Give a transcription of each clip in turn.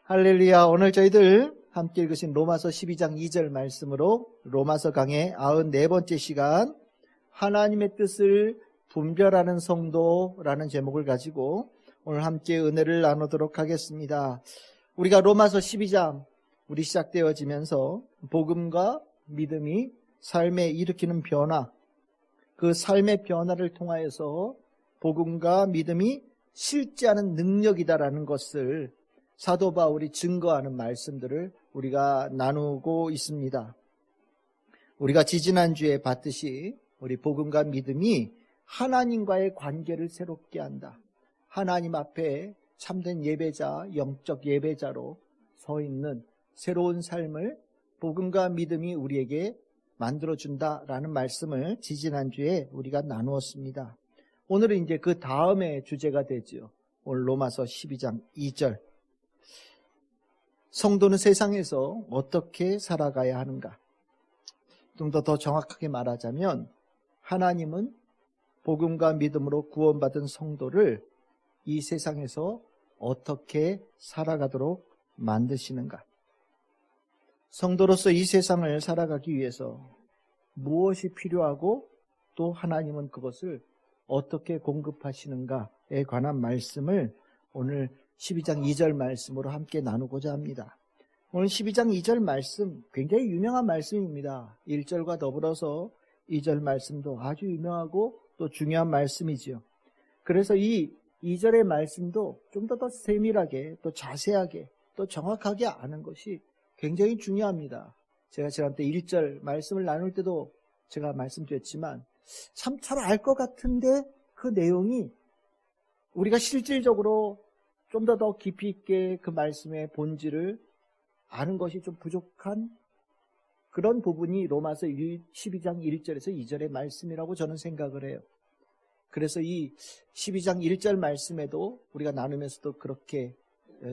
할렐루야. 오늘 저희들 함께 읽으신 로마서 12장 2절 말씀으로 로마서 강의 94번째 시간 하나님의 뜻을 분별하는 성도라는 제목을 가지고 오늘 함께 은혜를 나누도록 하겠습니다. 우리가 로마서 12장 우리 시작되어지면서 복음과 믿음이 삶에 일으키는 변화, 그 삶의 변화를 통하여서 복음과 믿음이 실제하는 능력이다라는 것을 사도 바울이 증거하는 말씀들을 우리가 나누고 있습니다. 우리가 지지난주에 봤듯이 우리 복음과 믿음이 하나님과의 관계를 새롭게 한다. 하나님 앞에 참된 예배자, 영적 예배자로 서 있는 새로운 삶을 복음과 믿음이 우리에게 만들어준다라는 말씀을 지지난주에 우리가 나누었습니다. 오늘은 이제 그 다음의 주제가 되죠. 오늘 로마서 12장 2절. 성도는 세상에서 어떻게 살아가야 하는가? 좀 더 정확하게 말하자면 하나님은 복음과 믿음으로 구원받은 성도를 이 세상에서 어떻게 살아가도록 만드시는가? 성도로서 이 세상을 살아가기 위해서 무엇이 필요하고 또 하나님은 그것을 어떻게 공급하시는가에 관한 말씀을 오늘 12장 2절 말씀으로 함께 나누고자 합니다. 오늘 12장 2절 말씀 굉장히 유명한 말씀입니다. 1절과 더불어서 2절 말씀도 아주 유명하고 또 중요한 말씀이지요. 그래서 이 2절의 말씀도 좀 더 세밀하게 또 자세하게 또 정확하게 아는 것이 굉장히 중요합니다. 제가 지난때 1절 말씀을 나눌 때도 제가 말씀드렸지만 참 잘 알 것 같은데 그 내용이 우리가 실질적으로 좀 더 깊이 있게 그 말씀의 본질을 아는 것이 좀 부족한 그런 부분이 로마서 12장 1절에서 2절의 말씀이라고 저는 생각을 해요. 그래서 이 12장 1절 말씀에도 우리가 나누면서도 그렇게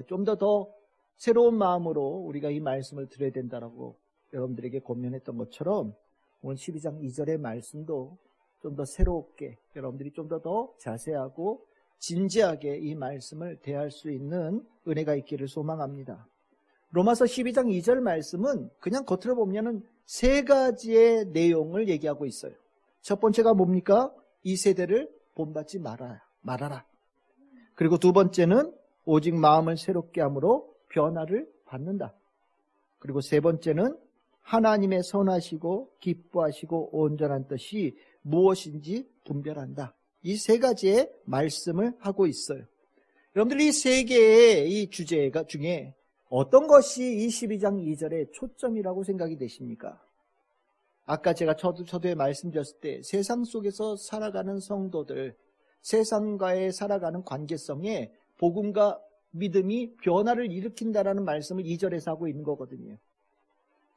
좀 더 새로운 마음으로 우리가 이 말씀을 들어야 된다라고 여러분들에게 권면했던 것처럼 오늘 12장 2절의 말씀도 좀 더 새롭게 여러분들이 좀 더 자세하고 진지하게 이 말씀을 대할 수 있는 은혜가 있기를 소망합니다. 로마서 12장 2절 말씀은 그냥 겉으로 보면은 세 가지의 내용을 얘기하고 있어요. 첫 번째가 뭡니까? 이 세대를 본받지 말아라. 그리고 두 번째는 오직 마음을 새롭게 함으로 변화를 받는다. 그리고 세 번째는 하나님의 선하시고 기뻐하시고 온전한 뜻이 무엇인지 분별한다. 이 세 가지의 말씀을 하고 있어요. 여러분들 이 세 개의 이 주제가 중에 어떤 것이 이 12장 2절의 초점이라고 생각이 되십니까? 아까 제가 저도에 말씀드렸을 때 세상 속에서 살아가는 성도들, 세상과의 살아가는 관계성에 복음과 믿음이 변화를 일으킨다라는 말씀을 2절에서 하고 있는 거거든요.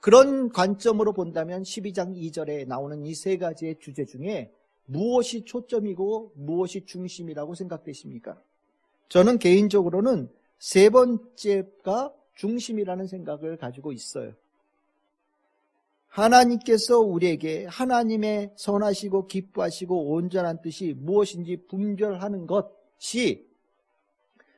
그런 관점으로 본다면 12장 2절에 나오는 이 세 가지의 주제 중에 무엇이 초점이고 무엇이 중심이라고 생각되십니까? 저는 개인적으로는 세 번째가 중심이라는 생각을 가지고 있어요. 하나님께서 우리에게 하나님의 선하시고 기뻐하시고 온전한 뜻이 무엇인지 분별하는 것이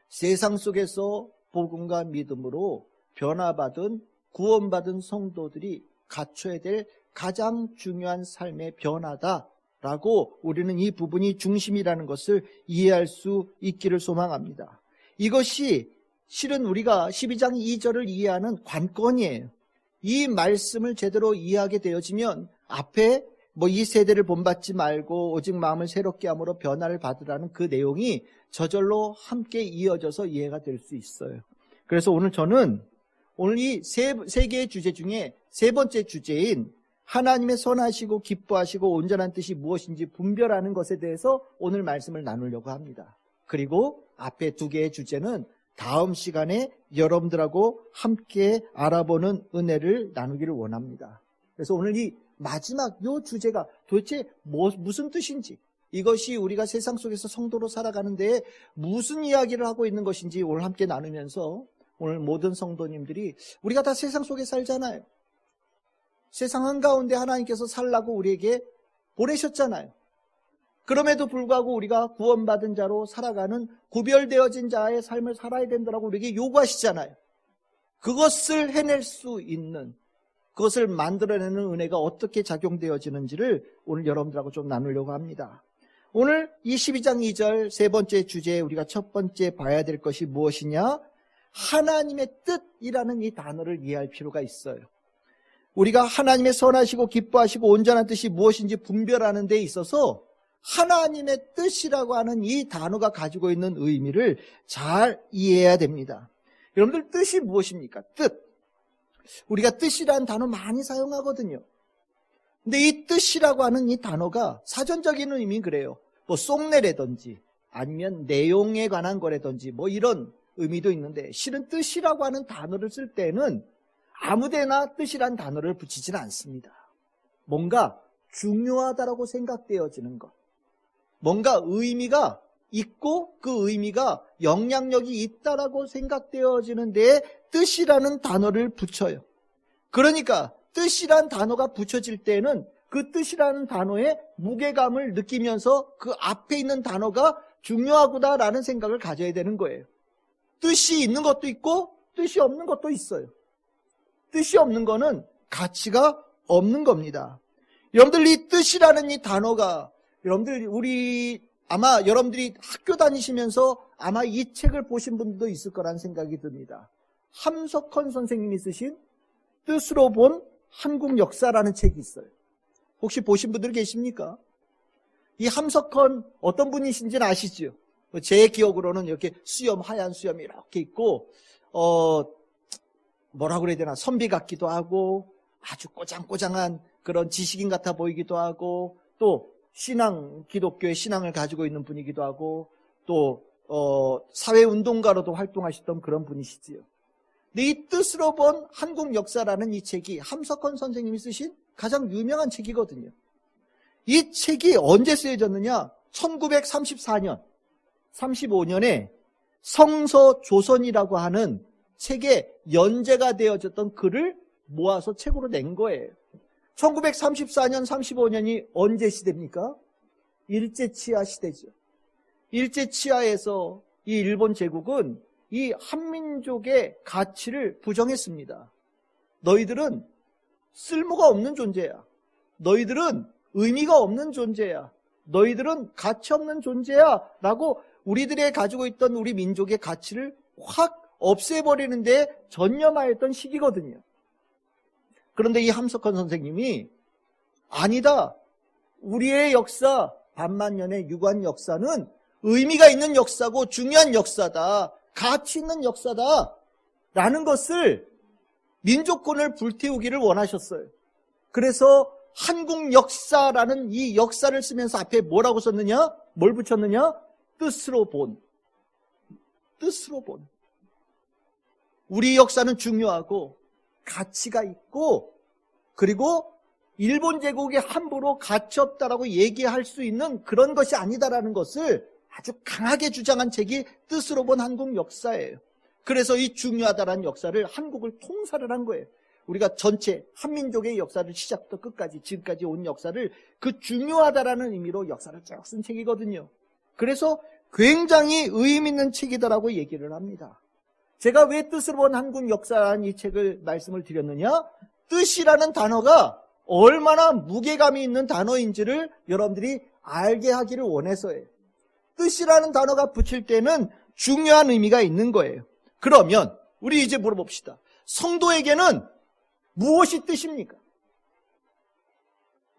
세상 속에서 복음과 믿음으로 변화받은 구원받은 성도들이 갖춰야 될 가장 중요한 삶의 변화다라고 우리는 이 부분이 중심이라는 것을 이해할 수 있기를 소망합니다. 이것이 실은 우리가 12장 2절을 이해하는 관건이에요. 이 말씀을 제대로 이해하게 되어지면 앞에 이 세대를 본받지 말고 오직 마음을 새롭게 함으로 변화를 받으라는 그 내용이 저절로 함께 이어져서 이해가 될 수 있어요. 그래서 저는 오늘 이 세 개의 주제 중에 세 번째 주제인 하나님의 선하시고 기뻐하시고 온전한 뜻이 무엇인지 분별하는 것에 대해서 오늘 말씀을 나누려고 합니다. 그리고 앞에 두 개의 주제는 다음 시간에 여러분들하고 함께 알아보는 은혜를 나누기를 원합니다. 그래서 오늘 이 마지막 이 주제가 도대체 무슨 뜻인지, 이것이 우리가 세상 속에서 성도로 살아가는데 무슨 이야기를 하고 있는 것인지 오늘 함께 나누면서 오늘 모든 성도님들이 우리가 다 세상 속에 살잖아요. 세상 한가운데 하나님께서 살라고 우리에게 보내셨잖아요. 그럼에도 불구하고 우리가 구원받은 자로 살아가는 구별되어진 자의 삶을 살아야 된다고 우리에게 요구하시잖아요. 그것을 해낼 수 있는, 그것을 만들어내는 은혜가 어떻게 작용되어지는지를 오늘 여러분들하고 좀 나누려고 합니다. 오늘 이 12장 2절 세 번째 주제에 우리가 첫 번째 봐야 될 것이 무엇이냐? 하나님의 뜻이라는 이 단어를 이해할 필요가 있어요. 우리가 하나님의 선하시고 기뻐하시고 온전한 뜻이 무엇인지 분별하는 데 있어서 하나님의 뜻이라고 하는 이 단어가 가지고 있는 의미를 잘 이해해야 됩니다. 여러분들, 뜻이 무엇입니까? 뜻. 우리가 뜻이라는 단어 많이 사용하거든요. 근데 이 뜻이라고 하는 이 단어가 사전적인 의미는 그래요. 뭐 속내라든지 아니면 내용에 관한 거라든지 뭐 이런 의미도 있는데, 실은 뜻이라고 하는 단어를 쓸 때는 아무데나 뜻이란 단어를 붙이지는 않습니다. 뭔가 중요하다라고 생각되어지는 것, 뭔가 의미가 있고 그 의미가 영향력이 있다라고 생각되어지는 데에 뜻이라는 단어를 붙여요. 그러니까 뜻이란 단어가 붙여질 때는 그 뜻이라는 단어의 무게감을 느끼면서 그 앞에 있는 단어가 중요하구나라는 생각을 가져야 되는 거예요. 뜻이 있는 것도 있고 뜻이 없는 것도 있어요. 뜻이 없는 거는 가치가 없는 겁니다. 여러분들, 이 뜻이라는 이 단어가, 아마 여러분들이 학교 다니시면서 아마 이 책을 보신 분도 있을 거라는 생각이 듭니다. 함석헌 선생님이 쓰신 뜻으로 본 한국 역사라는 책이 있어요. 혹시 보신 분들 계십니까? 이 함석헌 어떤 분이신지는 아시죠? 제 기억으로는 이렇게 수염, 하얀 수염이 이렇게 있고, 뭐라고 그래야 되나, 선비 같기도 하고, 아주 꼬장꼬장한 그런 지식인 같아 보이기도 하고, 또 기독교의 신앙을 가지고 있는 분이기도 하고, 또 사회운동가로도 활동하셨던 그런 분이시지요. 근데 이 뜻으로 본 한국 역사라는 이 책이 함석헌 선생님이 쓰신 가장 유명한 책이거든요. 이 책이 언제 쓰여졌느냐? 1934년, 35년에 성서조선이라고 하는 책에 연재가 되어졌던 글을 모아서 책으로 낸 거예요. 1934년, 35년이 언제 시대입니까? 일제치하 시대죠. 일제치하에서 이 일본 제국은 이 한민족의 가치를 부정했습니다. 너희들은 쓸모가 없는 존재야. 너희들은 의미가 없는 존재야. 너희들은 가치 없는 존재야. 라고 우리들의 가지고 있던 우리 민족의 가치를 확 없애버리는 데 전념하였던 시기거든요. 그런데 이 함석헌 선생님이 아니다. 우리의 역사, 반만년의 유관 역사는 의미가 있는 역사고 중요한 역사다. 가치 있는 역사다. 라는 것을, 민족권을 불태우기를 원하셨어요. 그래서 한국 역사라는 이 역사를 쓰면서 앞에 뭐라고 썼느냐? 뭘 붙였느냐? 뜻으로 본. 뜻으로 본. 우리 역사는 중요하고 가치가 있고, 그리고 일본 제국이 함부로 가치 없다라고 얘기할 수 있는 그런 것이 아니다라는 것을 아주 강하게 주장한 책이 뜻으로 본 한국 역사예요. 그래서 이 중요하다라는 역사를 한국을 통살을 한 거예요. 우리가 전체 한민족의 역사를 시작부터 끝까지 지금까지 온 역사를 그 중요하다라는 의미로 역사를 쭉 쓴 책이거든요. 그래서 굉장히 의미 있는 책이다라고 얘기를 합니다. 제가 왜 뜻으로 본 한국 역사라는 이 책을 말씀을 드렸느냐? 뜻이라는 단어가 얼마나 무게감이 있는 단어인지를 여러분들이 알게 하기를 원해서예요. 뜻이라는 단어가 붙일 때는 중요한 의미가 있는 거예요. 그러면 우리 이제 물어봅시다. 성도에게는 무엇이 뜻입니까?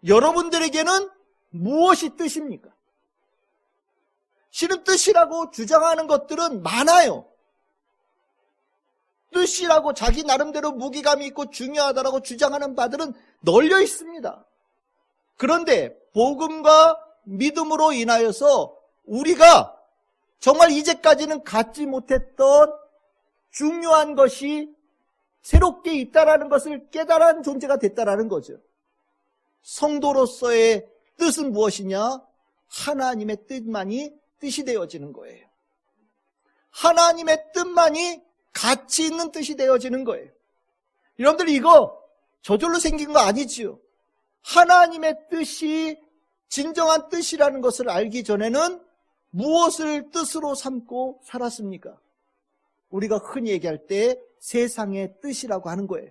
여러분들에게는 무엇이 뜻입니까? 실은 뜻이라고 주장하는 것들은 많아요. 뜻이라고 자기 나름대로 무게감이 있고 중요하다라고 주장하는 바들은 널려 있습니다. 그런데 복음과 믿음으로 인하여서 우리가 정말 이제까지는 갖지 못했던 중요한 것이 새롭게 있다라는 것을 깨달은 존재가 됐다라는 거죠. 성도로서의 뜻은 무엇이냐? 하나님의 뜻만이 뜻이 되어지는 거예요. 하나님의 뜻만이 가치 있는 뜻이 되어지는 거예요. 여러분들, 이거 저절로 생긴 거 아니지요. 하나님의 뜻이 진정한 뜻이라는 것을 알기 전에는 무엇을 뜻으로 삼고 살았습니까? 우리가 흔히 얘기할 때 세상의 뜻이라고 하는 거예요.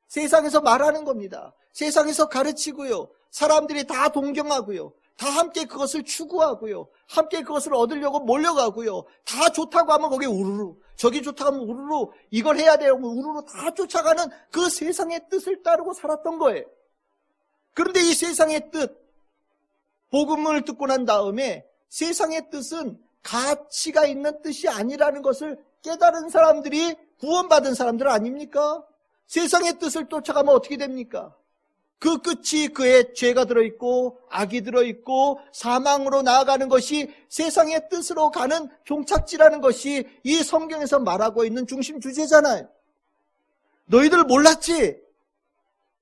세상에서 말하는 겁니다. 세상에서 가르치고요. 사람들이 다 동경하고요. 다 함께 그것을 추구하고요. 함께 그것을 얻으려고 몰려가고요. 다 좋다고 하면 거기에 우르르, 저기 좋다고 하면 우르르, 이걸 해야 돼요. 우르르 다 쫓아가는 그 세상의 뜻을 따르고 살았던 거예요. 그런데 이 세상의 뜻, 복음을 듣고 난 다음에 세상의 뜻은 가치가 있는 뜻이 아니라는 것을 깨달은 사람들이 구원받은 사람들 아닙니까? 세상의 뜻을 쫓아가면 어떻게 됩니까? 그 끝이 그의 죄가 들어있고 악이 들어있고 사망으로 나아가는 것이 세상의 뜻으로 가는 종착지라는 것이 이 성경에서 말하고 있는 중심 주제잖아요. 너희들 몰랐지?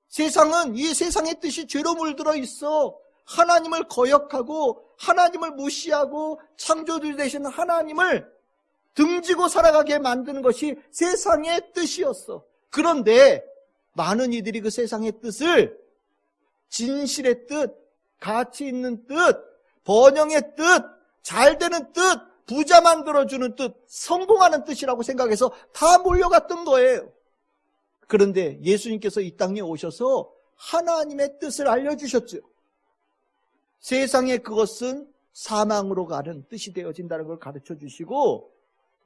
세상은 이 세상의 뜻이 죄로 물들어 있어. 하나님을 거역하고 하나님을 무시하고 창조주 되신 하나님을 등지고 살아가게 만드는 것이 세상의 뜻이었어. 그런데 많은 이들이 그 세상의 뜻을 진실의 뜻, 가치 있는 뜻, 번영의 뜻, 잘 되는 뜻, 부자 만들어주는 뜻, 성공하는 뜻이라고 생각해서 다 몰려갔던 거예요. 그런데 예수님께서 이 땅에 오셔서 하나님의 뜻을 알려주셨죠. 세상에 그것은 사망으로 가는 뜻이 되어진다는 걸 가르쳐 주시고,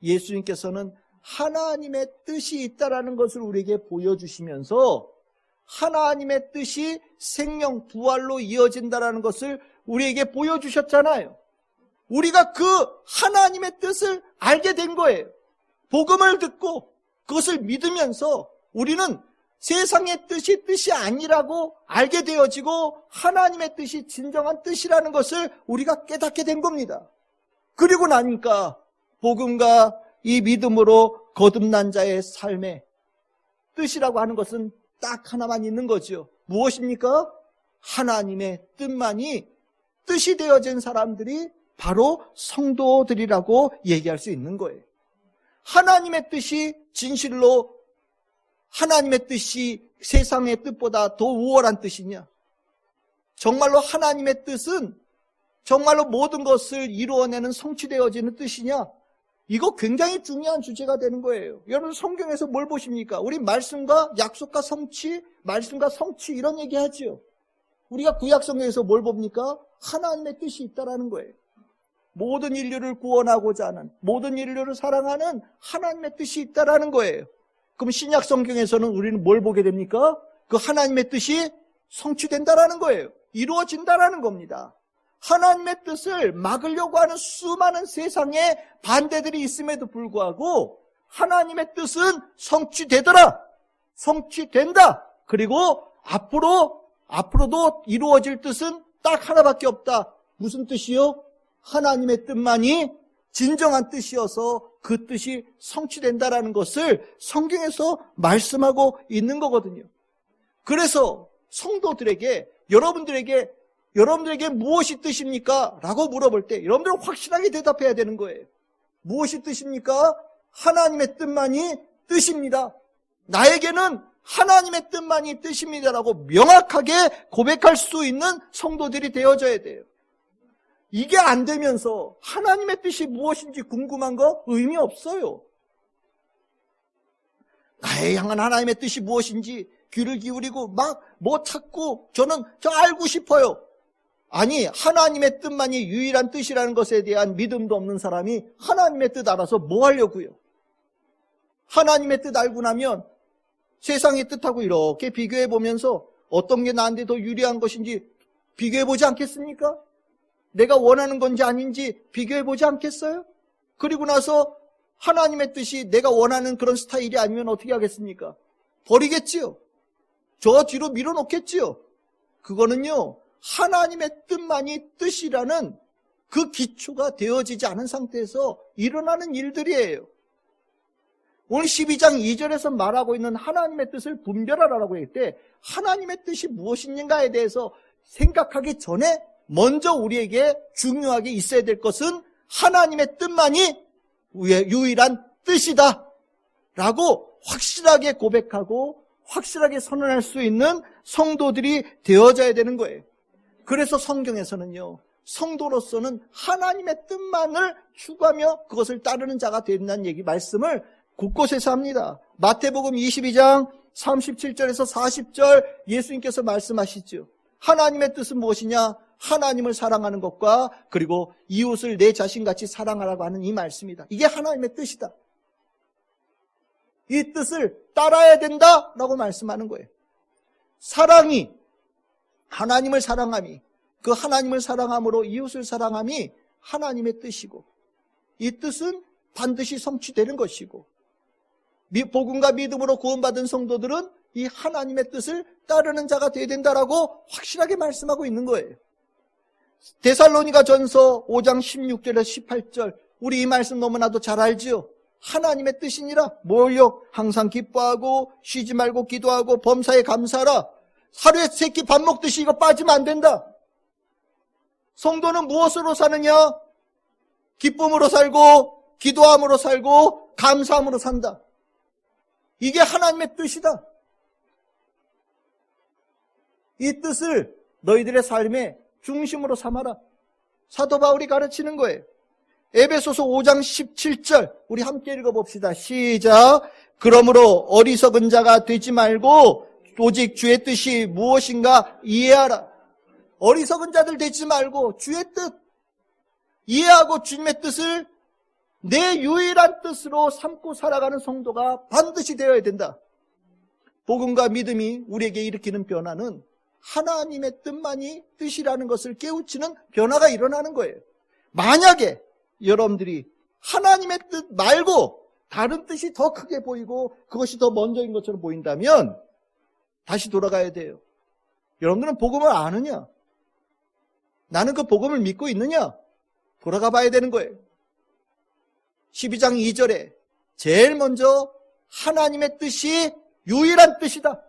예수님께서는 하나님의 뜻이 있다라는 것을 우리에게 보여주시면서 하나님의 뜻이 생명, 부활로 이어진다라는 것을 우리에게 보여주셨잖아요. 우리가 그 하나님의 뜻을 알게 된 거예요. 복음을 듣고 그것을 믿으면서 우리는 세상의 뜻이 아니라고 알게 되어지고 하나님의 뜻이 진정한 뜻이라는 것을 우리가 깨닫게 된 겁니다. 그리고 나니까 복음과 이 믿음으로 거듭난 자의 삶의 뜻이라고 하는 것은 딱 하나만 있는 거죠. 무엇입니까? 하나님의 뜻만이 뜻이 되어진 사람들이 바로 성도들이라고 얘기할 수 있는 거예요. 하나님의 뜻이 진실로 하나님의 뜻이 세상의 뜻보다 더 우월한 뜻이냐? 정말로 하나님의 뜻은 정말로 모든 것을 이루어내는 성취되어지는 뜻이냐? 이거 굉장히 중요한 주제가 되는 거예요. 여러분 성경에서 뭘 보십니까? 우리 말씀과 약속과 성취, 말씀과 성취 이런 얘기 하죠. 우리가 구약 성경에서 뭘 봅니까? 하나님의 뜻이 있다라는 거예요. 모든 인류를 구원하고자 하는, 모든 인류를 사랑하는 하나님의 뜻이 있다라는 거예요. 그럼 신약 성경에서는 우리는 뭘 보게 됩니까? 그 하나님의 뜻이 성취된다라는 거예요. 이루어진다라는 겁니다. 하나님의 뜻을 막으려고 하는 수많은 세상의 반대들이 있음에도 불구하고 하나님의 뜻은 성취되더라. 성취된다. 그리고 앞으로도 이루어질 뜻은 딱 하나밖에 없다. 무슨 뜻이요? 하나님의 뜻만이 진정한 뜻이어서 그 뜻이 성취된다라는 것을 성경에서 말씀하고 있는 거거든요. 그래서 성도들에게 여러분들에게 무엇이 뜻입니까? 라고 물어볼 때 여러분들은 확실하게 대답해야 되는 거예요. 무엇이 뜻입니까? 하나님의 뜻만이 뜻입니다. 나에게는 하나님의 뜻만이 뜻입니다라고 명확하게 고백할 수 있는 성도들이 되어져야 돼요. 이게 안 되면서 하나님의 뜻이 무엇인지 궁금한 거 의미 없어요. 나에 향한 하나님의 뜻이 무엇인지 귀를 기울이고 막 뭐 찾고 저는 알고 싶어요. 아니 하나님의 뜻만이 유일한 뜻이라는 것에 대한 믿음도 없는 사람이 하나님의 뜻 알아서 뭐 하려고요? 하나님의 뜻 알고 나면 세상의 뜻하고 이렇게 비교해 보면서 어떤 게 나한테 더 유리한 것인지 비교해 보지 않겠습니까? 내가 원하는 건지 아닌지 비교해 보지 않겠어요? 그리고 나서 하나님의 뜻이 내가 원하는 그런 스타일이 아니면 어떻게 하겠습니까? 버리겠지요. 저 뒤로 밀어놓겠지요. 그거는요 하나님의 뜻만이 뜻이라는 그 기초가 되어지지 않은 상태에서 일어나는 일들이에요. 오늘 12장 2절에서 말하고 있는 하나님의 뜻을 분별하라고 할 때 하나님의 뜻이 무엇인가에 대해서 생각하기 전에 먼저 우리에게 중요하게 있어야 될 것은 하나님의 뜻만이 유일한 뜻이다 라고 확실하게 고백하고 확실하게 선언할 수 있는 성도들이 되어져야 되는 거예요. 그래서 성경에서는요 성도로서는 하나님의 뜻만을 추구하며 그것을 따르는 자가 된다는 말씀을 곳곳에서 합니다. 마태복음 22장 37절에서 40절 예수님께서 말씀하시죠. 하나님의 뜻은 무엇이냐? 하나님을 사랑하는 것과 그리고 이웃을 내 자신같이 사랑하라고 하는 이 말씀이다. 이게 하나님의 뜻이다. 이 뜻을 따라야 된다라고 말씀하는 거예요. 사랑이, 하나님을 사랑함이, 그 하나님을 사랑함으로 이웃을 사랑함이 하나님의 뜻이고, 이 뜻은 반드시 성취되는 것이고, 복음과 믿음으로 구원받은 성도들은 이 하나님의 뜻을 따르는 자가 되어야 된다라고 확실하게 말씀하고 있는 거예요. 데살로니가 전서 5장 16절에서 18절, 우리 이 말씀 너무나도 잘 알지요. 하나님의 뜻이니라. 뭐요? 항상 기뻐하고 쉬지 말고 기도하고 범사에 감사하라. 하루에 3끼 밥 먹듯이 이거 빠지면 안 된다. 성도는 무엇으로 사느냐? 기쁨으로 살고 기도함으로 살고 감사함으로 산다. 이게 하나님의 뜻이다. 이 뜻을 너희들의 삶의 중심으로 삼아라. 사도 바울이 가르치는 거예요. 에베소서 5장 17절 우리 함께 읽어봅시다. 시작. 그러므로 어리석은 자가 되지 말고 오직 주의 뜻이 무엇인가 이해하라. 어리석은 자들 되지 말고 주의 뜻 이해하고 주님의 뜻을 내 유일한 뜻으로 삼고 살아가는 성도가 반드시 되어야 된다. 복음과 믿음이 우리에게 일으키는 변화는 하나님의 뜻만이 뜻이라는 것을 깨우치는 변화가 일어나는 거예요. 만약에 여러분들이 하나님의 뜻 말고 다른 뜻이 더 크게 보이고 그것이 더 먼저인 것처럼 보인다면 다시 돌아가야 돼요. 여러분들은 복음을 아느냐? 나는 그 복음을 믿고 있느냐? 돌아가 봐야 되는 거예요. 12장 2절에 제일 먼저 하나님의 뜻이 유일한 뜻이다.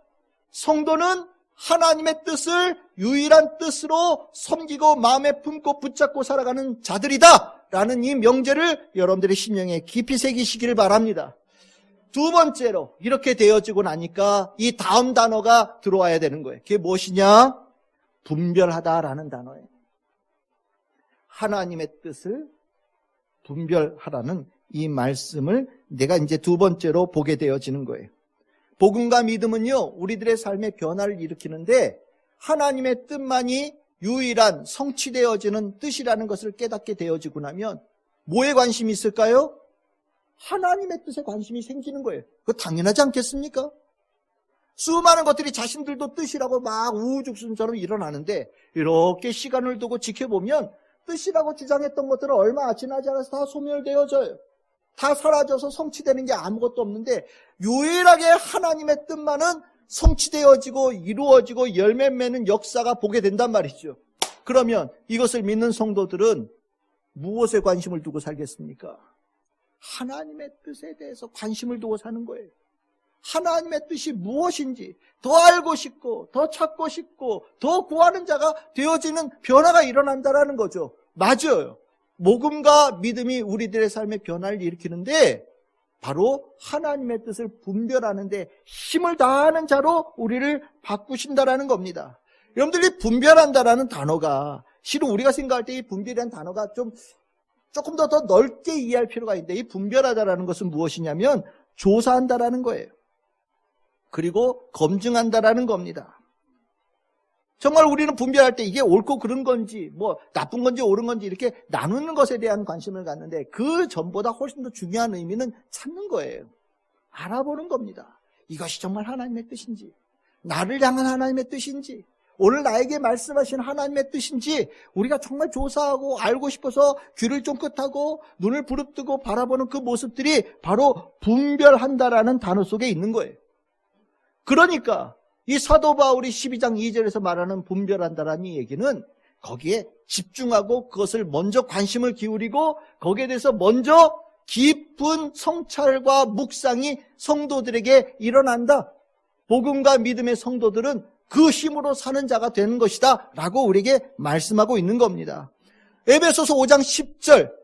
성도는 하나님의 뜻을 유일한 뜻으로 섬기고 마음에 품고 붙잡고 살아가는 자들이다 라는 이 명제를 여러분들의 심령에 깊이 새기시기를 바랍니다. 두 번째로 이렇게 되어지고 나니까 이 다음 단어가 들어와야 되는 거예요. 그게 무엇이냐? 분별하다라는 단어예요. 하나님의 뜻을 분별하라는 이 말씀을 내가 이제 두 번째로 보게 되어지는 거예요. 복음과 믿음은요, 우리들의 삶의 변화를 일으키는데 하나님의 뜻만이 유일한 성취되어지는 뜻이라는 것을 깨닫게 되어지고 나면 뭐에 관심이 있을까요? 하나님의 뜻에 관심이 생기는 거예요. 그거 당연하지 않겠습니까? 수많은 것들이 자신들도 뜻이라고 막 우후죽순처럼 일어나는데 이렇게 시간을 두고 지켜보면 뜻이라고 주장했던 것들은 얼마 지나지 않아서 다 소멸되어져요. 다 사라져서 성취되는 게 아무것도 없는데 유일하게 하나님의 뜻만은 성취되어지고 이루어지고 열매 맺는 역사가 보게 된단 말이죠. 그러면 이것을 믿는 성도들은 무엇에 관심을 두고 살겠습니까? 하나님의 뜻에 대해서 관심을 두고 사는 거예요. 하나님의 뜻이 무엇인지 더 알고 싶고 더 찾고 싶고 더 구하는 자가 되어지는 변화가 일어난다는 거죠. 맞아요. 복음과 믿음이 우리들의 삶의 변화를 일으키는데 바로 하나님의 뜻을 분별하는데 힘을 다하는 자로 우리를 바꾸신다라는 겁니다. 여러분들이 분별한다라는 단어가 실은 우리가 생각할 때 이 분별이라는 단어가 조금 더 넓게 이해할 필요가 있는데 이 분별하다라는 것은 무엇이냐면 조사한다라는 거예요. 그리고 검증한다라는 겁니다. 정말 우리는 분별할 때 이게 옳고 그른 건지 뭐 나쁜 건지 옳은 건지 이렇게 나누는 것에 대한 관심을 갖는데 그 전보다 훨씬 더 중요한 의미는 찾는 거예요. 알아보는 겁니다. 이것이 정말 하나님의 뜻인지 나를 향한 하나님의 뜻인지 오늘 나에게 말씀하신 하나님의 뜻인지 우리가 정말 조사하고 알고 싶어서 귀를 쫑긋하고 눈을 부릅뜨고 바라보는 그 모습들이 바로 분별한다라는 단어 속에 있는 거예요. 그러니까 이 사도 바울이 12장 2절에서 말하는 분별한다라는 이 얘기는 거기에 집중하고 그것을 먼저 관심을 기울이고 거기에 대해서 먼저 깊은 성찰과 묵상이 성도들에게 일어난다. 복음과 믿음의 성도들은 그 힘으로 사는 자가 되는 것이다 라고 우리에게 말씀하고 있는 겁니다. 에베소서 5장 10절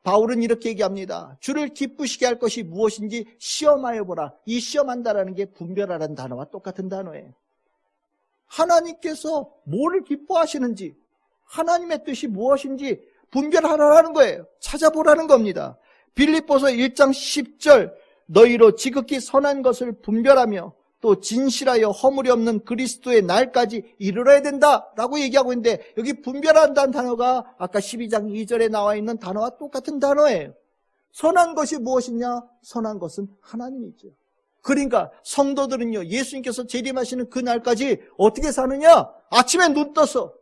바울은 이렇게 얘기합니다. 주를 기쁘시게 할 것이 무엇인지 시험하여 보라. 이 시험한다라는 게 분별하라는 단어와 똑같은 단어예요. 하나님께서 뭐를 기뻐하시는지 하나님의 뜻이 무엇인지 분별하라는 거예요. 찾아보라는 겁니다. 빌립보서 1장 10절 너희로 지극히 선한 것을 분별하며 또 진실하여 허물이 없는 그리스도의 날까지 이르러야 된다라고 얘기하고 있는데, 여기 분별한다는 단어가 아까 12장 2절에 나와 있는 단어와 똑같은 단어예요. 선한 것이 무엇이냐? 선한 것은 하나님이죠. 그러니까 성도들은요, 예수님께서 재림하시는 그 날까지 어떻게 사느냐? 아침에 눈 떠서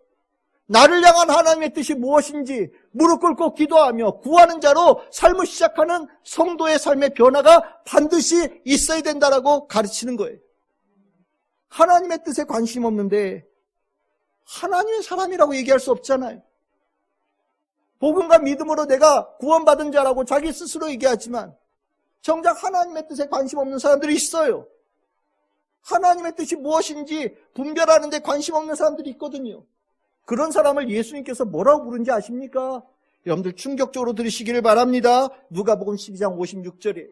나를 향한 하나님의 뜻이 무엇인지 무릎 꿇고 기도하며 구하는 자로 삶을 시작하는 성도의 삶의 변화가 반드시 있어야 된다라고 가르치는 거예요. 하나님의 뜻에 관심 없는데 하나님의 사람이라고 얘기할 수 없잖아요. 복음과 믿음으로 내가 구원받은 자라고 자기 스스로 얘기하지만 정작 하나님의 뜻에 관심 없는 사람들이 있어요. 하나님의 뜻이 무엇인지 분별하는 데 관심 없는 사람들이 있거든요. 그런 사람을 예수님께서 뭐라고 부른지 아십니까? 여러분들 충격적으로 들으시기를 바랍니다. 누가복음 12장 56절에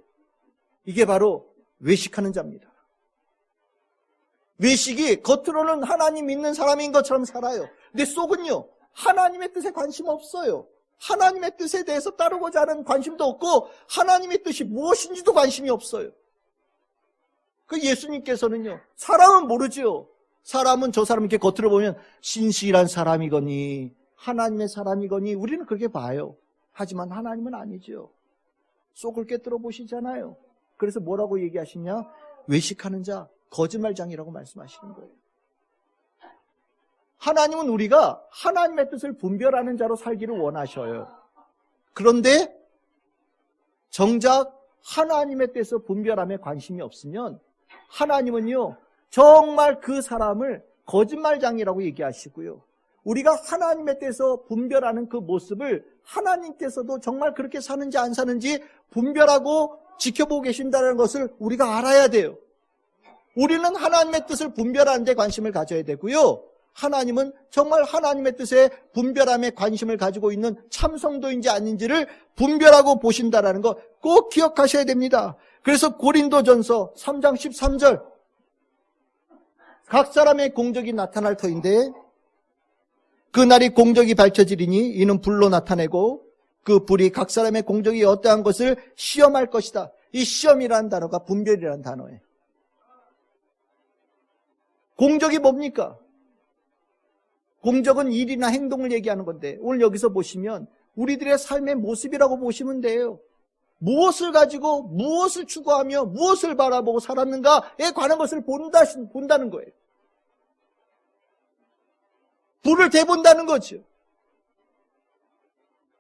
이게 바로 외식하는 자입니다. 외식이 겉으로는 하나님 믿는 사람인 것처럼 살아요. 근데 속은요, 하나님의 뜻에 관심 없어요. 하나님의 뜻에 대해서 따르고자 하는 관심도 없고 하나님의 뜻이 무엇인지도 관심이 없어요. 그 예수님께서는요, 사람은 모르죠. 사람은 저 사람 이렇게 겉으로 보면 신실한 사람이거니 하나님의 사람이거니 우리는 그렇게 봐요. 하지만 하나님은 아니죠. 속을 꿰뚫어 보시잖아요. 그래서 뭐라고 얘기하시냐? 외식하는 자, 거짓말장이라고 말씀하시는 거예요. 하나님은 우리가 하나님의 뜻을 분별하는 자로 살기를 원하셔요. 그런데 정작 하나님의 뜻을 분별함에 관심이 없으면 하나님은요, 정말 그 사람을 거짓말장이라고 얘기하시고요, 우리가 하나님의 뜻에서 분별하는 그 모습을 하나님께서도 정말 그렇게 사는지 안 사는지 분별하고 지켜보고 계신다는 것을 우리가 알아야 돼요. 우리는 하나님의 뜻을 분별하는 데 관심을 가져야 되고요, 하나님은 정말 하나님의 뜻에 분별함에 관심을 가지고 있는 참성도인지 아닌지를 분별하고 보신다는 거 꼭 기억하셔야 됩니다. 그래서 고린도전서 3장 13절, 각 사람의 공적이 나타날 터인데 그날이 공적이 밝혀지리니 이는 불로 나타내고 그 불이 각 사람의 공적이 어떠한 것을 시험할 것이다. 이 시험이라는 단어가 분별이라는 단어예요. 공적이 뭡니까? 공적은 일이나 행동을 얘기하는 건데 오늘 여기서 보시면 우리들의 삶의 모습이라고 보시면 돼요. 무엇을 가지고 무엇을 추구하며 무엇을 바라보고 살았는가에 관한 것을 본다는 거예요. 불을 대본다는 거죠.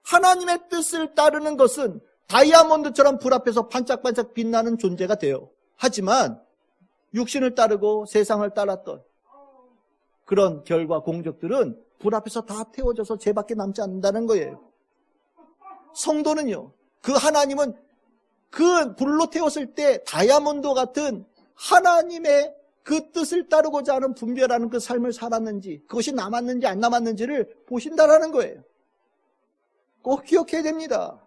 하나님의 뜻을 따르는 것은 다이아몬드처럼 불 앞에서 반짝반짝 빛나는 존재가 돼요. 하지만 육신을 따르고 세상을 따랐던 그런 결과 공적들은 불 앞에서 다 태워져서 죄밖에 남지 않는다는 거예요. 성도는요, 그 하나님은 그 불로 태웠을 때 다이아몬드 같은 하나님의 그 뜻을 따르고자 하는 분별하는 그 삶을 살았는지, 그것이 남았는지 안 남았는지를 보신다라는 거예요. 꼭 기억해야 됩니다.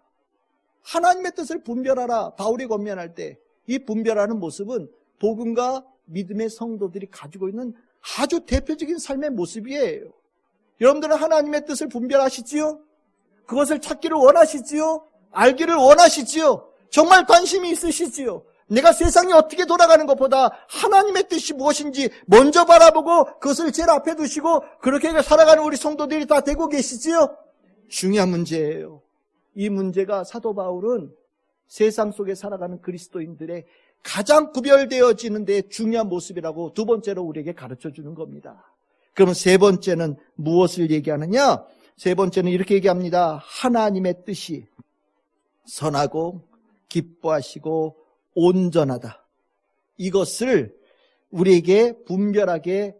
하나님의 뜻을 분별하라, 바울이 권면할 때 이 분별하는 모습은 복음과 믿음의 성도들이 가지고 있는 아주 대표적인 삶의 모습이에요. 여러분들은 하나님의 뜻을 분별하시지요? 그것을 찾기를 원하시지요? 알기를 원하시지요? 정말 관심이 있으시지요? 내가 세상이 어떻게 돌아가는 것보다 하나님의 뜻이 무엇인지 먼저 바라보고 그것을 제일 앞에 두시고 그렇게 살아가는 우리 성도들이 다 되고 계시지요? 중요한 문제예요. 이 문제가 사도 바울은 세상 속에 살아가는 그리스도인들의 가장 구별되어지는 데 중요한 모습이라고 두 번째로 우리에게 가르쳐주는 겁니다. 그러면 세 번째는 무엇을 얘기하느냐? 세 번째는 이렇게 얘기합니다. 하나님의 뜻이 선하고 기뻐하시고 온전하다. 이것을 우리에게 분별하게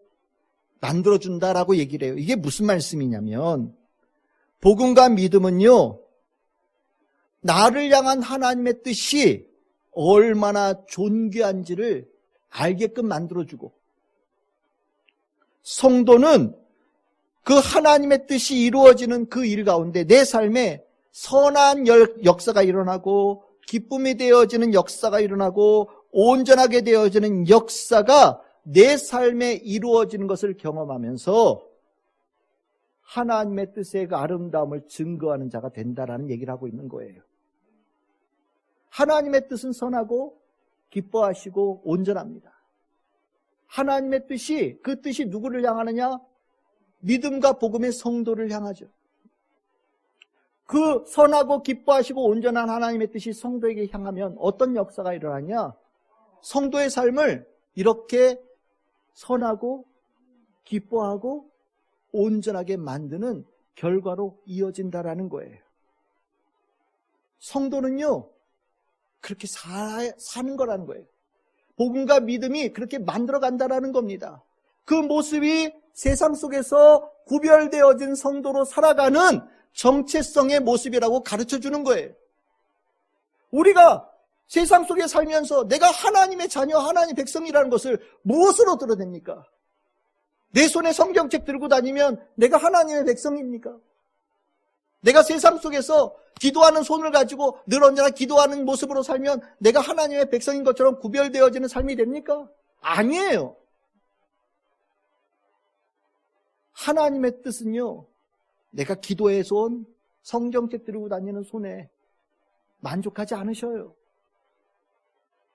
만들어준다라고 얘기를 해요. 이게 무슨 말씀이냐면 복음과 믿음은요, 나를 향한 하나님의 뜻이 얼마나 존귀한지를 알게끔 만들어주고, 성도는 그 하나님의 뜻이 이루어지는 그 일 가운데 내 삶에 선한 역사가 일어나고 기쁨이 되어지는 역사가 일어나고 온전하게 되어지는 역사가 내 삶에 이루어지는 것을 경험하면서 하나님의 뜻의 그 아름다움을 증거하는 자가 된다라는 얘기를 하고 있는 거예요. 하나님의 뜻은 선하고 기뻐하시고 온전합니다. 하나님의 뜻이, 그 뜻이 누구를 향하느냐? 믿음과 복음의 성도를 향하죠. 그 선하고 기뻐하시고 온전한 하나님의 뜻이 성도에게 향하면 어떤 역사가 일어나냐? 성도의 삶을 이렇게 선하고 기뻐하고 온전하게 만드는 결과로 이어진다라는 거예요. 성도는요, 그렇게 사는 거라는 거예요. 복음과 믿음이 그렇게 만들어간다라는 겁니다. 그 모습이 세상 속에서 구별되어진 성도로 살아가는 정체성의 모습이라고 가르쳐 주는 거예요. 우리가 세상 속에 살면서 내가 하나님의 자녀, 하나님의 백성이라는 것을 무엇으로 드러냅니까? 내 손에 성경책 들고 다니면 내가 하나님의 백성입니까? 내가 세상 속에서 기도하는 손을 가지고 늘 언제나 기도하는 모습으로 살면 내가 하나님의 백성인 것처럼 구별되어지는 삶이 됩니까? 아니에요. 하나님의 뜻은요, 내가 기도해서 온 성경책 들고 다니는 손에 만족하지 않으셔요.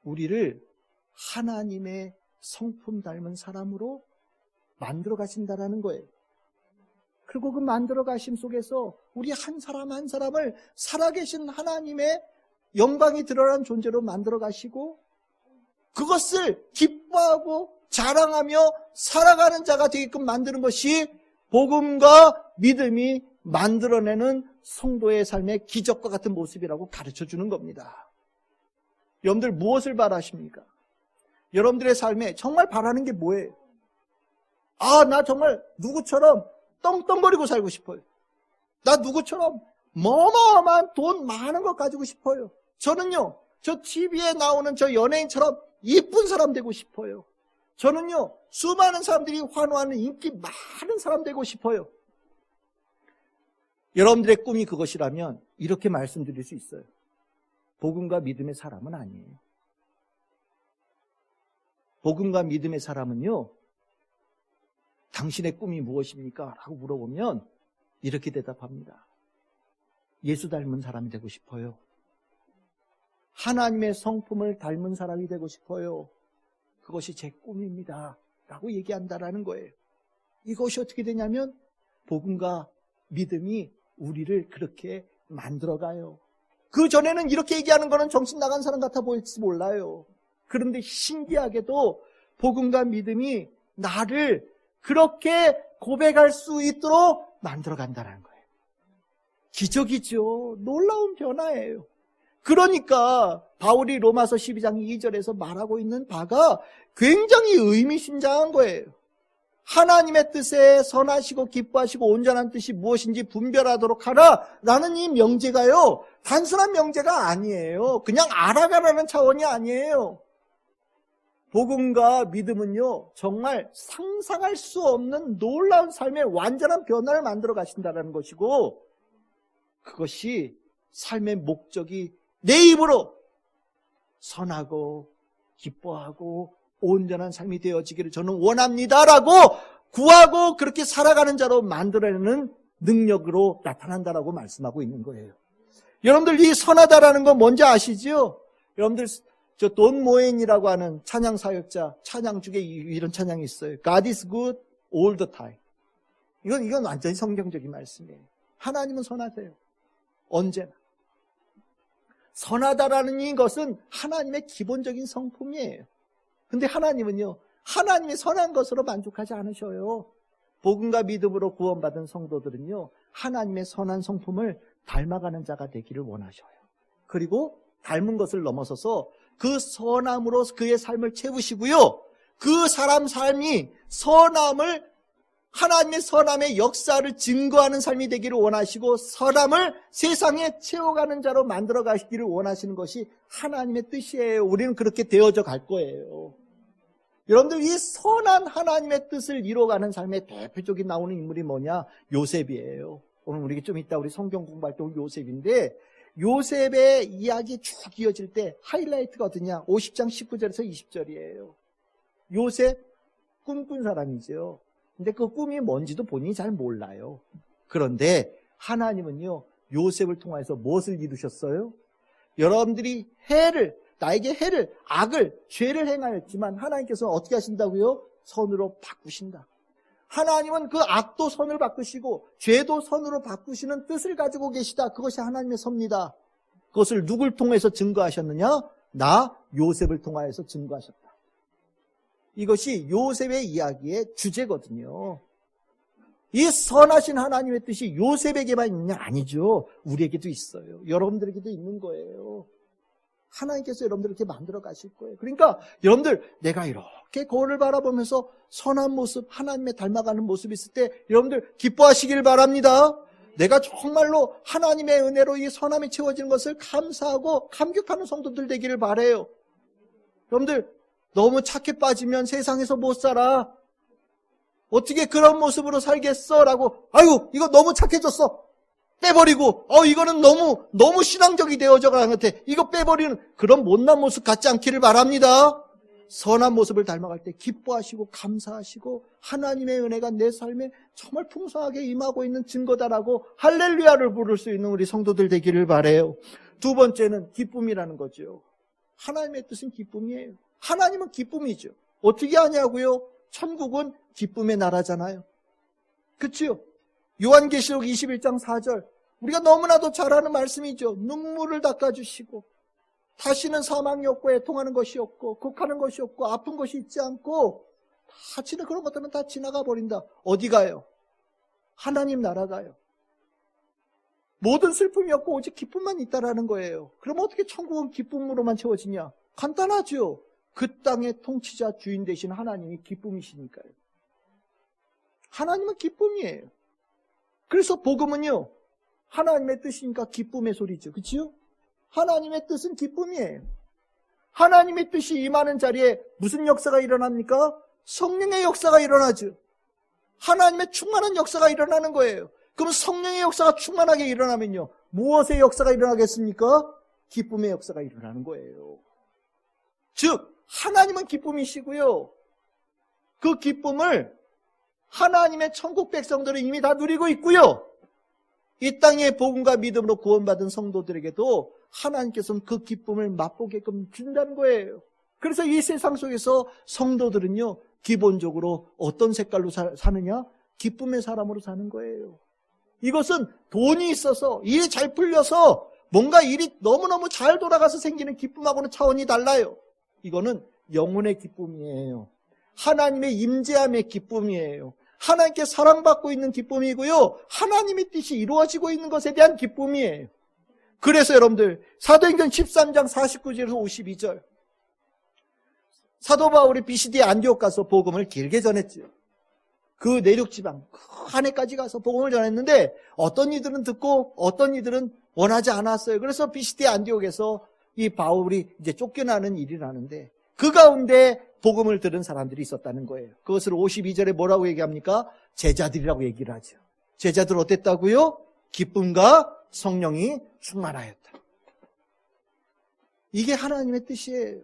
우리를 하나님의 성품 닮은 사람으로 만들어 가신다라는 거예요. 그리고 그 만들어 가심 속에서 우리 한 사람 한 사람을 살아계신 하나님의 영광이 드러난 존재로 만들어 가시고 그것을 기뻐하고 자랑하며 살아가는 자가 되게끔 만드는 것이 복음과 믿음이 만들어내는 성도의 삶의 기적과 같은 모습이라고 가르쳐 주는 겁니다. 여러분들 무엇을 바라십니까? 여러분들의 삶에 정말 바라는 게 뭐예요? 나 정말 누구처럼 떵떵거리고 살고 싶어요. 나 누구처럼 어마어마한 돈 많은 거 가지고 싶어요. 저는요, 저 TV에 나오는 저 연예인처럼 이쁜 사람 되고 싶어요. 저는요, 수많은 사람들이 환호하는 인기 많은 사람 되고 싶어요. 여러분들의 꿈이 그것이라면 이렇게 말씀드릴 수 있어요. 복음과 믿음의 사람은 아니에요. 복음과 믿음의 사람은요, 당신의 꿈이 무엇입니까? 라고 물어보면 이렇게 대답합니다. 예수 닮은 사람이 되고 싶어요. 하나님의 성품을 닮은 사람이 되고 싶어요. 그것이 제 꿈입니다. 라고 얘기한다라는 거예요. 이것이 어떻게 되냐면 복음과 믿음이 우리를 그렇게 만들어가요. 그 전에는 이렇게 얘기하는 거는 정신 나간 사람 같아 보일지 몰라요. 그런데 신기하게도 복음과 믿음이 나를 그렇게 고백할 수 있도록 만들어간다는 거예요. 기적이죠. 놀라운 변화예요. 그러니까 바울이 로마서 12장 2절에서 말하고 있는 바가 굉장히 의미심장한 거예요. 하나님의 뜻에 선하시고 기뻐하시고 온전한 뜻이 무엇인지 분별하도록 하라 라는 이 명제가요, 단순한 명제가 아니에요. 그냥 알아가라는 차원이 아니에요. 복음과 믿음은요, 정말 상상할 수 없는 놀라운 삶의 완전한 변화를 만들어 가신다는 것이고, 그것이 삶의 목적이 내 입으로 선하고 기뻐하고 온전한 삶이 되어지기를 저는 원합니다라고 구하고 그렇게 살아가는 자로 만들어내는 능력으로 나타난다라고 말씀하고 있는 거예요. 여러분들 이 선하다라는 거 뭔지 아시죠? 여러분들 저 돈 모엔이라고 하는 찬양 사역자, 찬양 중에 이런 찬양이 있어요. God is good all the time. 이건 완전히 성경적인 말씀이에요. 하나님은 선하세요. 언제나. 선하다라는 이것은 하나님의 기본적인 성품이에요. 근데 하나님은요, 하나님의 선한 것으로 만족하지 않으셔요. 복음과 믿음으로 구원받은 성도들은요, 하나님의 선한 성품을 닮아가는 자가 되기를 원하셔요. 그리고 닮은 것을 넘어서서 그 선함으로 그의 삶을 채우시고요, 그 사람 삶이 선함을, 하나님의 선함의 역사를 증거하는 삶이 되기를 원하시고 선함을 세상에 채워가는 자로 만들어 가시기를 원하시는 것이 하나님의 뜻이에요. 우리는 그렇게 되어져 갈 거예요. 여러분들 이 선한 하나님의 뜻을 이뤄가는 삶의 대표적인 나오는 인물이 뭐냐? 요셉이에요. 오늘 우리 좀 이따 우리 성경 공부할 때 요셉인데, 요셉의 이야기 쭉 이어질 때 하이라이트가 어디냐? 50장 19절에서 20절이에요. 요셉 꿈꾼 사람이죠. 근데 그 꿈이 뭔지도 본인이 잘 몰라요. 그런데 하나님은요, 요셉을 통해서 무엇을 이루셨어요? 여러분들이 나에게 악을, 죄를 행하였지만 하나님께서는 어떻게 하신다고요? 선으로 바꾸신다. 하나님은 그 악도 선을 바꾸시고 죄도 선으로 바꾸시는 뜻을 가지고 계시다. 그것이 하나님의 섭니다. 그것을 누굴 통해서 증거하셨느냐? 요셉을 통하여서 증거하셨다. 이것이 요셉의 이야기의 주제거든요. 이 선하신 하나님의 뜻이 요셉에게만 있느냐? 아니죠. 우리에게도 있어요. 여러분들에게도 있는 거예요. 하나님께서 여러분들을 이렇게 만들어 가실 거예요. 그러니까 여러분들, 내가 이렇게 거울을 바라보면서 선한 모습, 하나님의 닮아가는 모습이 있을 때 여러분들 기뻐하시길 바랍니다. 내가 정말로 하나님의 은혜로 이 선함이 채워지는 것을 감사하고 감격하는 성도들 되기를 바라요. 여러분들, 너무 착해 빠지면 세상에서 못 살아. 어떻게 그런 모습으로 살겠어? 라고, 아유, 이거 너무 착해졌어. 빼버리고, 이거는 너무 신앙적이 되어져 가는 것 같아. 이거 빼버리는 그런 못난 모습 갖지 않기를 바랍니다. 선한 모습을 닮아갈 때 기뻐하시고 감사하시고 하나님의 은혜가 내 삶에 정말 풍성하게 임하고 있는 증거다라고 할렐루야를 부를 수 있는 우리 성도들 되기를 바라요. 두 번째는 기쁨이라는 거죠. 하나님의 뜻은 기쁨이에요. 하나님은 기쁨이죠. 어떻게 하냐고요? 천국은 기쁨의 나라잖아요. 그렇죠? 요한계시록 21장 4절, 우리가 너무나도 잘 아는 말씀이죠. 눈물을 닦아주시고 다시는 사망이 없고 애통하는 것이 없고 곡하는 것이 없고 아픈 것이 있지 않고 그런 것들은 다 지나가 버린다. 어디 가요? 하나님 나라 가요. 모든 슬픔이 없고 오직 기쁨만 있다라는 거예요. 그럼 어떻게 천국은 기쁨으로만 채워지냐? 간단하죠. 그 땅의 통치자 주인 되신 하나님이 기쁨이시니까요. 하나님은 기쁨이에요. 그래서 복음은요, 하나님의 뜻이니까 기쁨의 소리죠. 그치요? 하나님의 뜻은 기쁨이에요. 하나님의 뜻이 임하는 자리에 무슨 역사가 일어납니까? 성령의 역사가 일어나죠. 하나님의 충만한 역사가 일어나는 거예요. 그럼 성령의 역사가 충만하게 일어나면요, 무엇의 역사가 일어나겠습니까? 기쁨의 역사가 일어나는 거예요. 즉 하나님은 기쁨이시고요, 그 기쁨을 하나님의 천국 백성들은 이미 다 누리고 있고요, 이 땅의 복음과 믿음으로 구원받은 성도들에게도 하나님께서는 그 기쁨을 맛보게끔 준다는 거예요. 그래서 이 세상 속에서 성도들은요, 기본적으로 어떤 색깔로 사느냐? 기쁨의 사람으로 사는 거예요. 이것은 돈이 있어서, 일이 잘 풀려서, 뭔가 일이 너무너무 잘 돌아가서 생기는 기쁨하고는 차원이 달라요. 이거는 영혼의 기쁨이에요. 하나님의 임재함의 기쁨이에요. 하나님께 사랑받고 있는 기쁨이고요, 하나님의 뜻이 이루어지고 있는 것에 대한 기쁨이에요. 그래서 여러분들, 사도행전 13장 49절에서 52절, 사도 바울이 비시디아 안디옥 가서 복음을 길게 전했죠. 그 내륙지방 그 안에까지 가서 복음을 전했는데 어떤 이들은 듣고 어떤 이들은 원하지 않았어요. 그래서 비시디아 안디옥에서 이 바울이 이제 쫓겨나는 일이 나는데, 그 가운데 복음을 들은 사람들이 있었다는 거예요. 그것을 52절에 뭐라고 얘기합니까? 제자들이라고 얘기를 하죠. 제자들 어땠다고요? 기쁨과 성령이 충만하였다. 이게 하나님의 뜻이에요.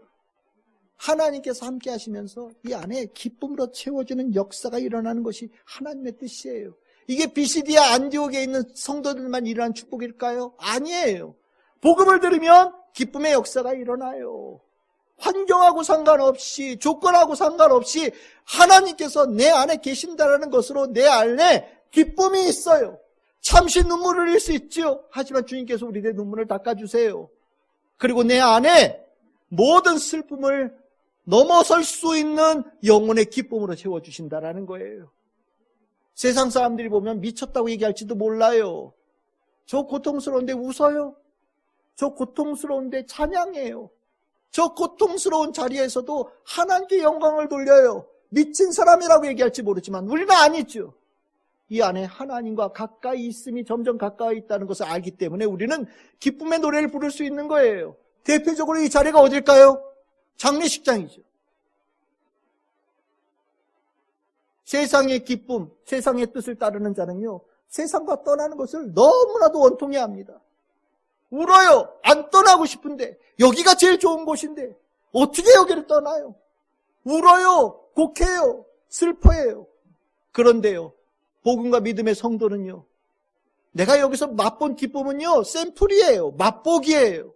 하나님께서 함께 하시면서 이 안에 기쁨으로 채워지는 역사가 일어나는 것이 하나님의 뜻이에요. 이게 비시디아 안디옥에 있는 성도들만 일어난 축복일까요? 아니에요. 복음을 들으면 기쁨의 역사가 일어나요. 환경하고 상관없이, 조건하고 상관없이 하나님께서 내 안에 계신다라는 것으로 내 안에 기쁨이 있어요. 잠시 눈물을 흘릴 수 있죠. 하지만 주님께서 우리의 눈물을 닦아주세요. 그리고 내 안에 모든 슬픔을 넘어설 수 있는 영혼의 기쁨으로 채워주신다라는 거예요. 세상 사람들이 보면 미쳤다고 얘기할지도 몰라요. 저 고통스러운데 웃어요. 저 고통스러운데 찬양해요. 저 고통스러운 자리에서도 하나님께 영광을 돌려요. 미친 사람이라고 얘기할지 모르지만 우리는 아니죠. 이 안에 하나님과 가까이 있음이 점점 가까이 있다는 것을 알기 때문에 우리는 기쁨의 노래를 부를 수 있는 거예요. 대표적으로 이 자리가 어딜까요? 장례식장이죠. 세상의 기쁨, 세상의 뜻을 따르는 자는요, 세상과 떠나는 것을 너무나도 원통해 합니다. 울어요. 안 떠나고 싶은데, 여기가 제일 좋은 곳인데 어떻게 여기를 떠나요? 울어요. 곡해요. 슬퍼해요. 그런데요, 복음과 믿음의 성도는요, 내가 여기서 맛본 기쁨은요, 샘플이에요. 맛보기예요.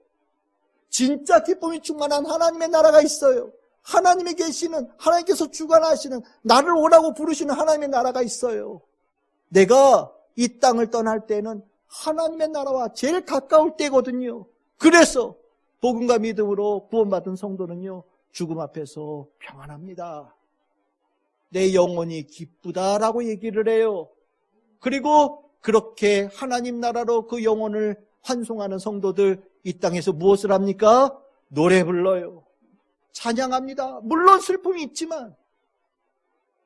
진짜 기쁨이 충만한 하나님의 나라가 있어요. 하나님이 계시는, 하나님께서 주관하시는, 나를 오라고 부르시는 하나님의 나라가 있어요. 내가 이 땅을 떠날 때는 하나님의 나라와 제일 가까울 때거든요. 그래서 복음과 믿음으로 구원받은 성도는요, 죽음 앞에서 평안합니다. 내 영혼이 기쁘다라고 얘기를 해요. 그리고 그렇게 하나님 나라로 그 영혼을 환송하는 성도들, 이 땅에서 무엇을 합니까? 노래 불러요. 찬양합니다. 물론 슬픔이 있지만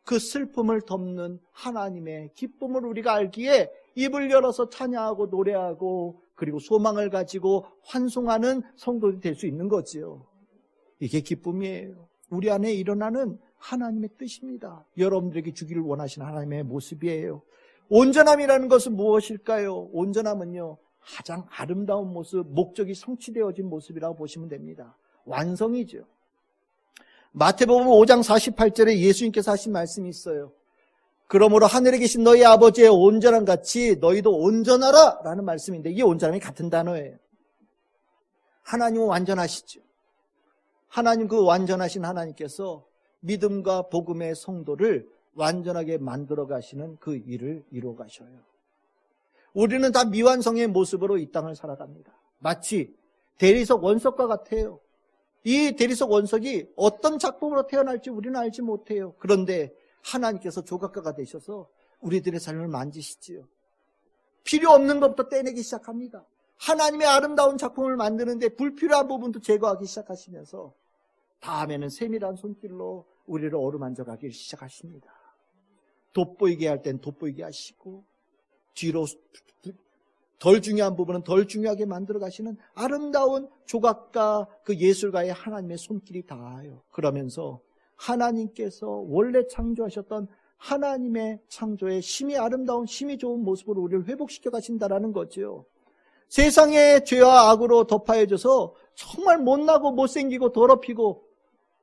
그 슬픔을 덮는 하나님의 기쁨을 우리가 알기에 입을 열어서 찬양하고 노래하고 그리고 소망을 가지고 환송하는 성도들이 될 수 있는 거지요. 이게 기쁨이에요. 우리 안에 일어나는 하나님의 뜻입니다. 여러분들에게 주기를 원하시는 하나님의 모습이에요. 온전함이라는 것은 무엇일까요? 온전함은요, 가장 아름다운 모습, 목적이 성취되어진 모습이라고 보시면 됩니다. 완성이죠. 마태복음 5장 48절에 예수님께서 하신 말씀이 있어요. 그러므로 하늘에 계신 너희 아버지의 온전함 같이 너희도 온전하라 라는 말씀인데, 이게 온전함이 같은 단어예요. 하나님은 완전하시죠. 하나님, 그 완전하신 하나님께서 믿음과 복음의 성도를 완전하게 만들어 가시는 그 일을 이루어 가셔요. 우리는 다 미완성의 모습으로 이 땅을 살아갑니다. 마치 대리석 원석과 같아요. 이 대리석 원석이 어떤 작품으로 태어날지 우리는 알지 못해요. 그런데 하나님께서 조각가가 되셔서 우리들의 삶을 만지시지요. 필요 없는 것부터 떼내기 시작합니다. 하나님의 아름다운 작품을 만드는데 불필요한 부분도 제거하기 시작하시면서 다음에는 세밀한 손길로 우리를 어루만져 가기 시작하십니다. 돋보이게 할 땐 돋보이게 하시고, 뒤로 덜 중요한 부분은 덜 중요하게 만들어 가시는 아름다운 조각가, 그 예술가의 하나님의 손길이 닿아요. 그러면서 하나님께서 원래 창조하셨던 하나님의 창조의 심히 아름다운, 심히 좋은 모습으로 우리를 회복시켜 가신다라는 거죠. 세상의 죄와 악으로 덮어져서 정말 못나고 못생기고 더럽히고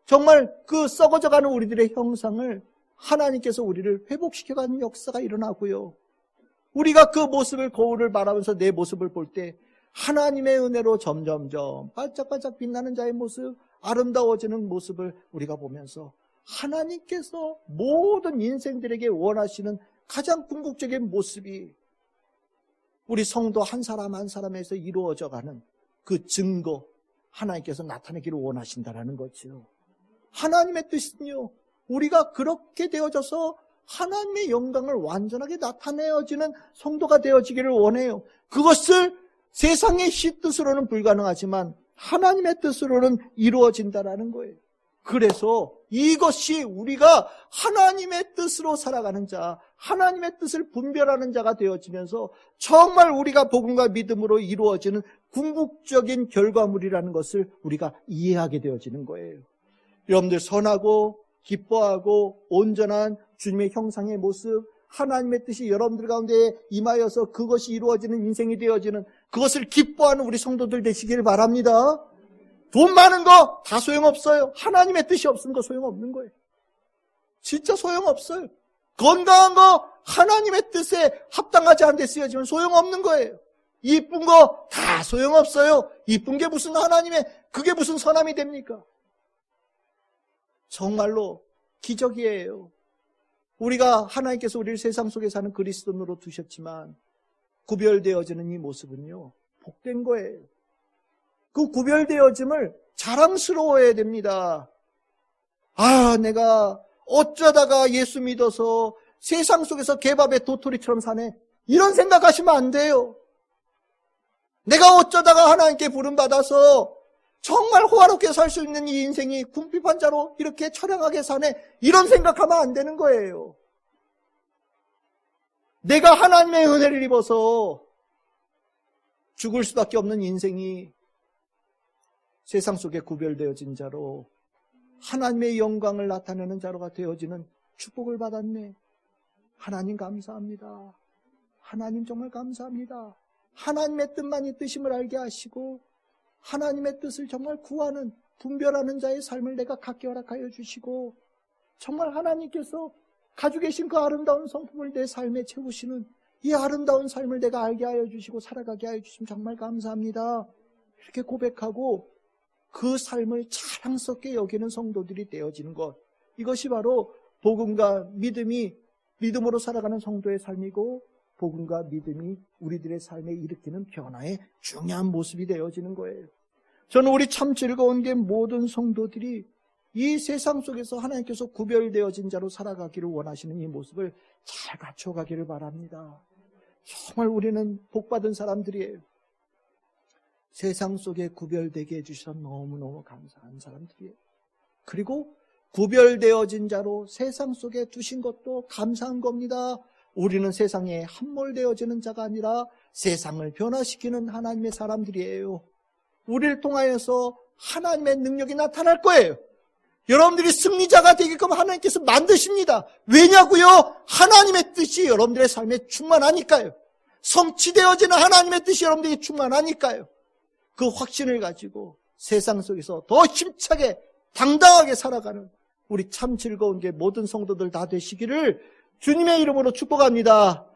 정말 그 썩어져가는 우리들의 형상을 하나님께서 우리를 회복시켜가는 역사가 일어나고요. 우리가 그 모습을, 거울을 바라면서 내 모습을 볼 때 하나님의 은혜로 점점점 반짝반짝 빛나는 자의 모습, 아름다워지는 모습을 우리가 보면서 하나님께서 모든 인생들에게 원하시는 가장 궁극적인 모습이 우리 성도 한 사람 한 사람에서 이루어져가는 그 증거, 하나님께서 나타내기를 원하신다라는 거죠. 하나님의 뜻은요, 우리가 그렇게 되어져서 하나님의 영광을 완전하게 나타내어지는 성도가 되어지기를 원해요. 그것을 세상의 시 뜻으로는 불가능하지만 하나님의 뜻으로는 이루어진다라는 거예요. 그래서 이것이 우리가 하나님의 뜻으로 살아가는 자, 하나님의 뜻을 분별하는 자가 되어지면서 정말 우리가 복음과 믿음으로 이루어지는 궁극적인 결과물이라는 것을 우리가 이해하게 되어지는 거예요. 여러분들, 선하고 기뻐하고 온전한 주님의 형상의 모습, 하나님의 뜻이 여러분들 가운데 임하여서 그것이 이루어지는 인생이 되어지는, 그것을 기뻐하는 우리 성도들 되시기를 바랍니다. 돈 많은 거 다 소용없어요. 하나님의 뜻이 없는 거 소용없는 거예요. 진짜 소용없어요. 건강한 거 하나님의 뜻에 합당하지 않은 데 쓰여지면 소용없는 거예요. 이쁜 거 다 소용없어요. 이쁜 게 무슨 하나님의, 그게 무슨 선함이 됩니까? 정말로 기적이에요. 우리가, 하나님께서 우리를 세상 속에 사는 그리스도인으로 두셨지만 구별되어지는 이 모습은요, 복된 거예요. 그 구별되어짐을 자랑스러워해야 됩니다. 아, 내가 어쩌다가 예수 믿어서 세상 속에서 개밥의 도토리처럼 사네, 이런 생각하시면 안 돼요. 내가 어쩌다가 하나님께 부름받아서 정말 호화롭게 살 수 있는 이 인생이 궁핍한 자로 이렇게 처량하게 사네, 이런 생각하면 안 되는 거예요. 내가 하나님의 은혜를 입어서 죽을 수밖에 없는 인생이 세상 속에 구별되어진 자로 하나님의 영광을 나타내는 자로가 되어지는 축복을 받았네. 하나님 감사합니다. 하나님 정말 감사합니다. 하나님의 뜻만이 뜻임을 알게 하시고 하나님의 뜻을 정말 구하는, 분별하는 자의 삶을 내가 갖게 허락하여 주시고, 정말 하나님께서 가지고 계신 그 아름다운 성품을 내 삶에 채우시는 이 아름다운 삶을 내가 알게 하여 주시고 살아가게 하여 주시면 정말 감사합니다. 이렇게 고백하고 그 삶을 자랑스럽게 여기는 성도들이 되어지는 것, 이것이 바로 복음과 믿음이 믿음으로 살아가는 성도의 삶이고 복음과 믿음이 우리들의 삶에 일으키는 변화의 중요한 모습이 되어지는 거예요. 저는 우리 참 즐거운 게 모든 성도들이 이 세상 속에서 하나님께서 구별되어진 자로 살아가기를 원하시는 이 모습을 잘 갖춰가기를 바랍니다. 정말 우리는 복받은 사람들이에요. 세상 속에 구별되게 해주셔서 너무너무 감사한 사람들이에요. 그리고 구별되어진 자로 세상 속에 두신 것도 감사한 겁니다. 우리는 세상에 함몰되어지는 자가 아니라 세상을 변화시키는 하나님의 사람들이에요. 우리를 통하여서 하나님의 능력이 나타날 거예요. 여러분들이 승리자가 되게끔 하나님께서 만드십니다. 왜냐고요? 하나님의 뜻이 여러분들의 삶에 충만하니까요. 성취되어지는 하나님의 뜻이 여러분들에게 충만하니까요. 그 확신을 가지고 세상 속에서 더 힘차게 당당하게 살아가는 우리 참 즐거운 게 모든 성도들 다 되시기를 주님의 이름으로 축복합니다.